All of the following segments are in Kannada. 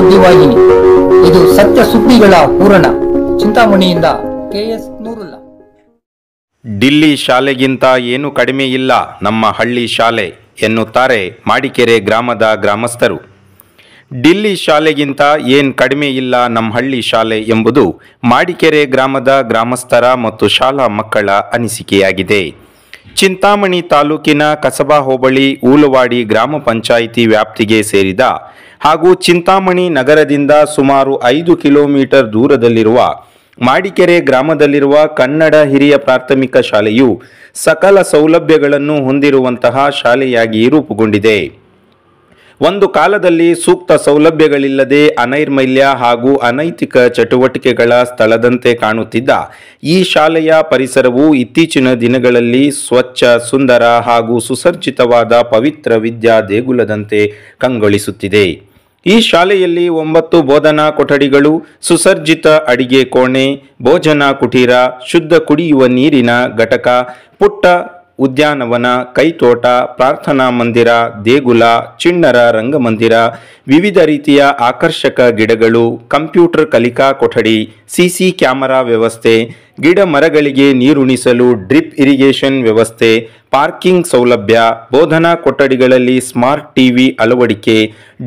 ಸುದ್ದಿವಾಹಿನಿ. ಇದು ಸತ್ಯ ಸುದ್ದಿಗಳ ಪೂರಣ. ಚಿಂತಾಮಣಿಯಿಂದ KS ನೂರುಲ್ಲಾ. ಡಿಲ್ಲಿ ಶಾಲೆಗಿಂತ ಏನು ಕಡಿಮೆ ಇಲ್ಲ ನಮ್ಮ ಹಳ್ಳಿ ಶಾಲೆ ಎನ್ನುತ್ತಾರೆ ಮಾಡಿಕೆರೆ ಗ್ರಾಮದ ಗ್ರಾಮಸ್ಥರು. ಡಿಲ್ಲಿ ಶಾಲೆಗಿಂತ ಏನು ಕಡಿಮೆ ಇಲ್ಲ ನಮ್ಮ ಹಳ್ಳಿ ಶಾಲೆ ಎಂಬುದು ಮಾಡಿಕೆರೆ ಗ್ರಾಮದ ಗ್ರಾಮಸ್ಥರ ಮತ್ತು ಶಾಲಾ ಮಕ್ಕಳ ಅನಿಸಿಕೆಯಾಗಿದೆ. ಚಿಂತಾಮಣಿ ತಾಲೂಕಿನ ಕಸಬಾ ಹೋಬಳಿ ಊಲವಾಡಿ ಗ್ರಾಮ ಪಂಚಾಯಿತಿ ವ್ಯಾಪ್ತಿಗೆ ಸೇರಿದ ಹಾಗೂ ಚಿಂತಾಮಣಿ ನಗರದಿಂದ ಸುಮಾರು 5 ಕಿಲೋಮೀಟರ್ ದೂರದಲ್ಲಿರುವ ಮಾಡಿಕೆರೆ ಗ್ರಾಮದಲ್ಲಿರುವ ಕನ್ನಡ ಹಿರಿಯ ಪ್ರಾಥಮಿಕ ಶಾಲೆಯು ಸಕಲ ಸೌಲಭ್ಯಗಳನ್ನು ಹೊಂದಿರುವಂತಹ ಶಾಲೆಯಾಗಿ ರೂಪುಗೊಂಡಿದೆ. ಒಂದು ಕಾಲದಲ್ಲಿ ಸೂಕ್ತ ಸೌಲಭ್ಯಗಳಿಲ್ಲದೆ ಅನೈರ್ಮಲ್ಯ ಹಾಗೂ ಅನೈತಿಕ ಚಟುವಟಿಕೆಗಳ ಸ್ಥಳದಂತೆ ಕಾಣುತ್ತಿದ್ದ ಈ ಶಾಲೆಯ ಪರಿಸರವು ಇತ್ತೀಚಿನ ದಿನಗಳಲ್ಲಿ ಸ್ವಚ್ಛ, ಸುಂದರ ಹಾಗೂ ಸುಸಜ್ಜಿತವಾದ ಪವಿತ್ರ ವಿದ್ಯಾ ದೇಗುಲದಂತೆ ಕಂಗೊಳಿಸುತ್ತಿದೆ. ಈ ಶಾಲೆಯಲ್ಲಿ 9 ಬೋಧನಾ ಕೊಠಡಿಗಳು, ಸುಸಜ್ಜಿತ ಅಡಿಗೆ ಕೋಣೆ, ಭೋಜನ ಕುಟೀರ, ಶುದ್ಧ ಕುಡಿಯುವ ನೀರಿನ ಘಟಕ, ಪುಟ್ಟ ಉದ್ಯಾನವನ, ಕೈತೋಟ, ಪ್ರಾರ್ಥನಾ ಮಂದಿರ, ದೇಗುಲ, ಚಿಣ್ಣರ ರಂಗಮಂದಿರ, ವಿವಿಧ ರೀತಿಯ ಆಕರ್ಷಕ ಗಿಡಗಳು, ಕಂಪ್ಯೂಟರ್ ಕಲಿಕಾ ಕೊಠಡಿ, ಸಿಸಿ ಕ್ಯಾಮೆರಾ ವ್ಯವಸ್ಥೆ, ಗಿಡ ಮರಗಳಿಗೆ ನೀರುಣಿಸಲು ಡ್ರಿಪ್ ಇರಿಗೇಷನ್ ವ್ಯವಸ್ಥೆ, ಪಾರ್ಕಿಂಗ್ ಸೌಲಭ್ಯ, ಬೋಧನಾ ಕೊಠಡಿಗಳಲ್ಲಿ ಸ್ಮಾರ್ಟ್ ಟಿವಿ ಅಳವಡಿಕೆ,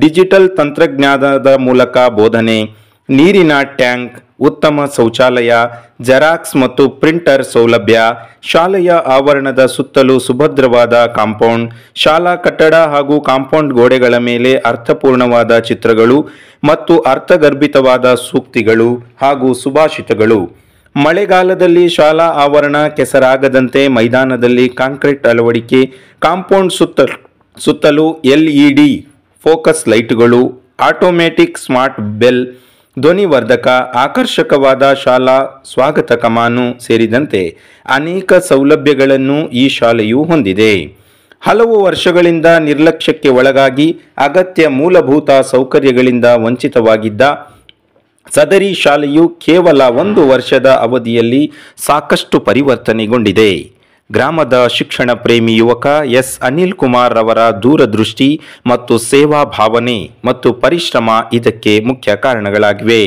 ಡಿಜಿಟಲ್ ತಂತ್ರಜ್ಞಾನದ ಮೂಲಕ ಬೋಧನೆ, ನೀರಿನ ಟ್ಯಾಂಕ್, ಉತ್ತಮ ಶೌಚಾಲಯ, ಜೆರಾಕ್ಸ್ ಮತ್ತು ಪ್ರಿಂಟರ್ ಸೌಲಭ್ಯ, ಶಾಲೆಯ ಆವರಣದ ಸುತ್ತಲೂ ಸುಭದ್ರವಾದ ಕಾಂಪೌಂಡ್, ಶಾಲಾ ಕಟ್ಟಡ ಹಾಗೂ ಕಾಂಪೌಂಡ್ ಗೋಡೆಗಳ ಮೇಲೆ ಅರ್ಥಪೂರ್ಣವಾದ ಚಿತ್ರಗಳು ಮತ್ತು ಅರ್ಥಗರ್ಭಿತವಾದ ಸೂಕ್ತಿಗಳು ಹಾಗೂ ಸುಭಾಷಿತಗಳು. ಮಳೆಗಾಲದಲ್ಲಿ ಶಾಲಾ ಆವರಣ ಕೆಸರಾಗದಂತೆ ಮೈದಾನದಲ್ಲಿ ಕಾಂಕ್ರೀಟ್ ಅಳವಡಿಕೆ, ಕಾಂಪೌಂಡ್ ಸುತ್ತಲೂ LED ಫೋಕಸ್ ಲೈಟ್ಗಳು, ಆಟೋಮ್ಯಾಟಿಕ್ ಸ್ಮಾರ್ಟ್ ಬೆಲ್, ಧ್ವನಿವರ್ಧಕ, ಆಕರ್ಷಕವಾದ ಶಾಲಾ ಸ್ವಾಗತ ಕಮಾನು ಸೇರಿದಂತೆ ಅನೇಕ ಸೌಲಭ್ಯಗಳನ್ನು ಈ ಶಾಲೆಯು ಹೊಂದಿದೆ. ಹಲವು ವರ್ಷಗಳಿಂದ ನಿರ್ಲಕ್ಷ್ಯಕ್ಕೆ ಒಳಗಾಗಿ ಅಗತ್ಯ ಮೂಲಭೂತ ಸೌಕರ್ಯಗಳಿಂದ ವಂಚಿತವಾಗಿದ್ದ ಸದರಿ ಶಾಲೆಯು ಕೇವಲ 1 ವರ್ಷದ ಅವಧಿಯಲ್ಲಿ ಸಾಕಷ್ಟು ಪರಿವರ್ತನೆಗೊಂಡಿದೆ. ಗ್ರಾಮದ ಶಿಕ್ಷಣ ಪ್ರೇಮಿ ಯುವಕ ಎಸ್ ಅನಿಲ್ ಕುಮಾರ್ ರವರ ದೂರದೃಷ್ಟಿ ಮತ್ತು ಸೇವಾ ಭಾವನೆ ಮತ್ತು ಪರಿಶ್ರಮ ಇದಕ್ಕೆ ಮುಖ್ಯ ಕಾರಣಗಳಾಗಿವೆ.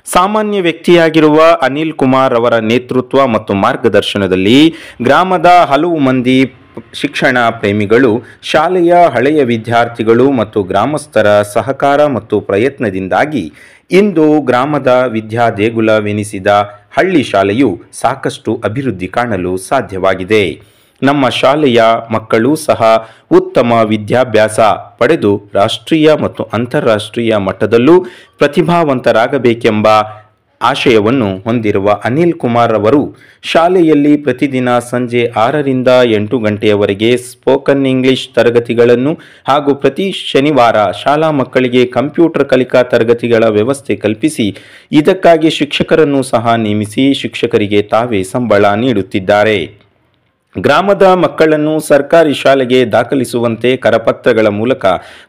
ಸಾಮಾನ್ಯ ವ್ಯಕ್ತಿಯಾಗಿರುವ ಅನಿಲ್ ಕುಮಾರ್ ಅವರ ನೇತೃತ್ವ ಮತ್ತು ಮಾರ್ಗದರ್ಶನದಲ್ಲಿ ಗ್ರಾಮದ ಹಲವು ಮಂದಿ ಶಿಕ್ಷಣ ಪ್ರೇಮಿಗಳು, ಶಾಲೆಯ ಹಳೆಯ ವಿದ್ಯಾರ್ಥಿಗಳು ಮತ್ತು ಗ್ರಾಮಸ್ಥರ ಸಹಕಾರ ಮತ್ತು ಪ್ರಯತ್ನದಿಂದಾಗಿ ಇಂದು ಗ್ರಾಮದ ವಿದ್ಯಾ ದೇಗುಲವೆನಿಸಿದ ಹಳ್ಳಿ ಶಾಲೆಯು ಸಾಕಷ್ಟು ಅಭಿವೃದ್ಧಿ ಕಾಣಲು ಸಾಧ್ಯವಾಗಿದೆ. ನಮ್ಮ ಶಾಲೆಯ ಮಕ್ಕಳು ಸಹ ಉತ್ತಮ ವಿದ್ಯಾಭ್ಯಾಸ ಪಡೆದು ರಾಷ್ಟ್ರೀಯ ಮತ್ತು ಅಂತಾರಾಷ್ಟ್ರೀಯ ಮಟ್ಟದಲ್ಲೂ ಪ್ರತಿಭಾವಂತರಾಗಬೇಕೆಂಬ ಆಶಯವನ್ನು ಹೊಂದಿರುವ ಅನಿಲ್ ಕುಮಾರ್ ಅವರು ಶಾಲೆಯಲ್ಲಿ ಪ್ರತಿದಿನ ಸಂಜೆ 6 ರಿಂದ 8 ಗಂಟೆಯವರೆಗೆ ಸ್ಪೋಕನ್ ಇಂಗ್ಲಿಷ್ ತರಗತಿಗಳನ್ನು ಹಾಗೂ ಪ್ರತಿ ಶನಿವಾರ ಶಾಲಾ ಮಕ್ಕಳಿಗೆ ಕಂಪ್ಯೂಟರ್ ಕಲಿಕಾ ತರಗತಿಗಳ ವ್ಯವಸ್ಥೆ ಕಲ್ಪಿಸಿ ಇದಕ್ಕಾಗಿ ಶಿಕ್ಷಕರನ್ನು ಸಹ ನೇಮಿಸಿ ಶಿಕ್ಷಕರಿಗೆ ತಾವೇ ಸಂಬಳ ನೀಡುತ್ತಿದ್ದಾರೆ. ಗ್ರಾಮದ ಮಕ್ಕಳನ್ನು ಸರ್ಕಾರಿ ಶಾಲೆಗೆ ದಾಖಲಿಸುವಂತೆ ಕರಪತ್ರಗಳ ಮೂಲಕ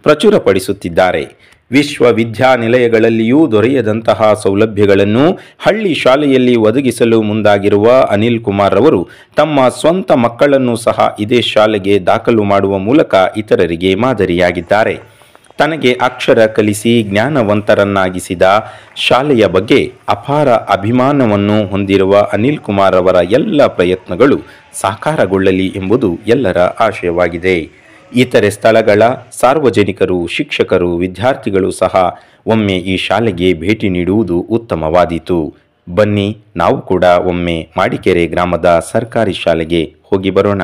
ಪ್ರಚುರಪಡಿಸುತ್ತಿದ್ದಾರೆ. ವಿಶ್ವವಿದ್ಯಾನಿಲಯಗಳಲ್ಲಿಯೂ ದೊರೆಯದಂತಹ ಸೌಲಭ್ಯಗಳನ್ನು ಹಳ್ಳಿ ಶಾಲೆಯಲ್ಲಿ ಒದಗಿಸಲು ಮುಂದಾಗಿರುವ ಅನಿಲ್ ಕುಮಾರ್ ಅವರು ತಮ್ಮ ಸ್ವಂತ ಮಕ್ಕಳನ್ನು ಸಹ ಇದೇ ಶಾಲೆಗೆ ದಾಖಲು ಮಾಡುವ ಮೂಲಕ ಇತರರಿಗೆ ಮಾದರಿಯಾಗಿದ್ದಾರೆ. ತನಗೆ ಅಕ್ಷರ ಕಲಿಸಿ ಜ್ಞಾನವಂತರನ್ನಾಗಿಸಿದ ಶಾಲೆಯ ಬಗ್ಗೆ ಅಪಾರ ಅಭಿಮಾನವನ್ನು ಹೊಂದಿರುವ ಅನಿಲ್ ಕುಮಾರ್ ಅವರ ಎಲ್ಲ ಪ್ರಯತ್ನಗಳು ಸಾಕಾರಗೊಳ್ಳಲಿ ಎಂಬುದು ಎಲ್ಲರ ಆಶಯವಾಗಿದೆ. ಇತರೆ ಸ್ಥಳಗಳ ಸಾರ್ವಜನಿಕರು, ಶಿಕ್ಷಕರು, ವಿದ್ಯಾರ್ಥಿಗಳು ಸಹ ಒಮ್ಮೆ ಈ ಶಾಲೆಗೆ ಭೇಟಿ ನೀಡುವುದು ಉತ್ತಮವಾದೀತು. ಬನ್ನಿ, ನಾವು ಕೂಡ ಒಮ್ಮೆ ಮಾಡಿಕೆರೆ ಗ್ರಾಮದ ಸರ್ಕಾರಿ ಶಾಲೆಗೆ ಹೋಗಿ ಬರೋಣ.